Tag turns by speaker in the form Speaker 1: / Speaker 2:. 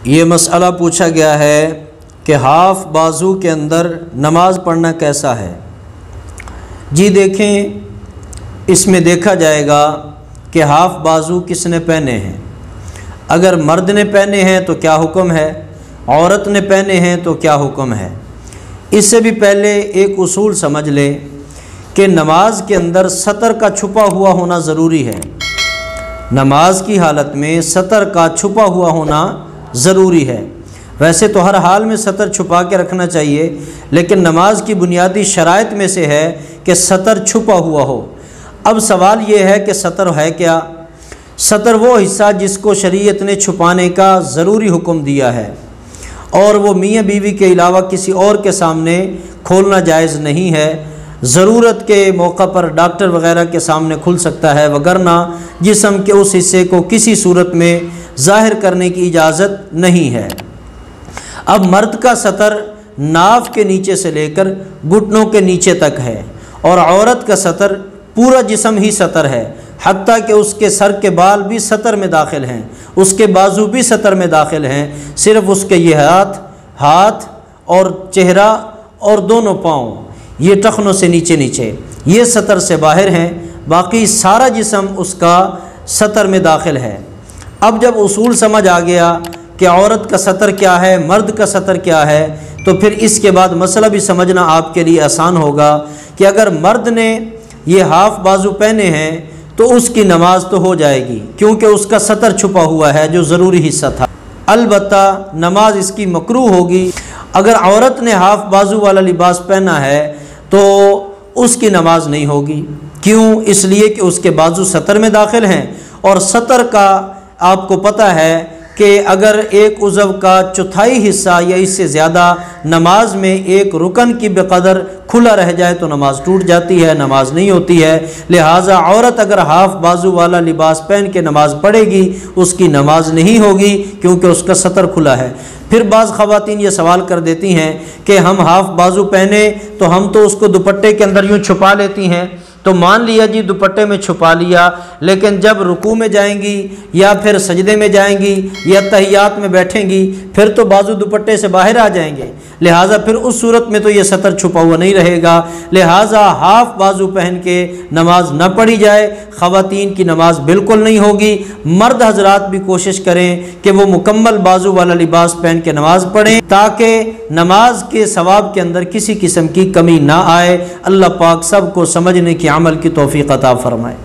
Speaker 1: یہ مسئلہ پوچھا گیا ہے کہ ہاف بازو کے اندر نماز پڑھنا کیسا ہے؟ جی دیکھیں، اس میں دیکھا جائے گا کہ ہاف بازو کس نے پہنے ہیں۔ اگر مرد نے پہنے ہیں تو کیا حکم ہے، عورت نے پہنے ہیں تو کیا حکم ہے۔ اس سے بھی پہلے ایک اصول سمجھ لے کہ نماز کے اندر سطر کا چھپا ہوا ہونا ضروری ہے۔ نماز کی حالت میں سطر کا چھپا ہوا ہونا ضروری ہے۔ ویسے تو ہر حال میں سطر چھپا کے رکھنا چاہیے، لیکن نماز کی بنیادی شرائط میں سے ہے کہ سطر چھپا ہوا ہو۔ اب سوال یہ ہے کہ سطر ہے کیا؟ سطر وہ حصہ جس کو شریعت نے چھپانے کا ضروری حکم دیا ہے، اور وہ میاں بیوی کے علاوہ کسی اور کے سامنے کھولنا جائز نہیں ہے۔ ضرورت کے موقع پر ڈاکٹر وغیرہ کے سامنے کھل سکتا ہے، وگرنہ جسم کے اس حصے کو کسی صورت میں ظاہر کرنے کی اجازت نہیں ہے۔ اب مرد کا سطر ناف کے نیچے سے لے کر گھٹنوں کے نیچے تک ہے، اور عورت کا سطر پورا جسم ہی سطر ہے، حتیٰ کہ اس کے سر کے بال بھی سطر میں داخل ہیں، اس کے بازو بھی سطر میں داخل ہیں، صرف اس کے یہ ہاتھ اور چہرہ اور دونوں پاؤں یہ ٹخنوں سے نیچے یہ سطر سے باہر ہیں، باقی سارا جسم اس کا سطر میں داخل ہے۔ اب جب اصول سمجھ آ گیا کہ عورت کا سطر کیا ہے، مرد کا سطر کیا ہے، تو پھر اس کے بعد مسئلہ بھی سمجھنا آپ کے لیے آسان ہوگا کہ اگر مرد نے یہ ہاف بازو پہنے ہیں تو اس کی نماز تو ہو جائے گی، کیونکہ اس کا سطر چھپا ہوا ہے جو ضروری حصہ تھا۔ البتہ نماز اس کی مکروہ ہوگی۔ اگر عورت نے ہاف بازو والا لباس پہنا ہے تو اس کی نماز نہیں ہوگی۔ کیوں؟ اس لیے کہ اس کے بازو سطر میں داخل ہیں، اور سطر کا آپ کو پتہ ہے کہ اگر ایک عضو کا چوتھائی حصہ یا اس سے زیادہ نماز میں ایک رکن کی بقدر کھلا رہ جائے تو نماز ٹوٹ جاتی ہے، نماز نہیں ہوتی ہے۔ لہٰذا عورت اگر ہاف بازو والا لباس پہن کے نماز پڑھے گی اس کی نماز نہیں ہوگی، کیونکہ اس کا سطر کھلا ہے۔ پھر بعض خواتین یہ سوال کر دیتی ہیں کہ ہم ہاف بازو پہنے تو ہم تو اس کو دوپٹے کے اندر یوں چھپا لیتی ہیں، تو مان لیا جی دوپٹے میں چھپا لیا، لیکن جب رکوع میں جائیں گی یا پھر سجدے میں جائیں گی یا تحیات میں بیٹھیں گی پھر تو بازو دوپٹے سے باہر آ جائیں گے، لہٰذا پھر اس صورت میں تو یہ سطر چھپا ہوا نہیں رہے گا۔ لہٰذا ہاف بازو پہن کے نماز نہ پڑھی جائے، خواتین کی نماز بالکل نہیں ہوگی۔ مرد حضرات بھی کوشش کریں کہ وہ مکمل بازو والا لباس پہن کے نماز پڑھیں تاکہ نماز کے ثواب کے اندر کسی قسم کی کمی نہ آئے۔ اللہ پاک سب کو سمجھنے کی عمل کی توفیق عطا فرمائے۔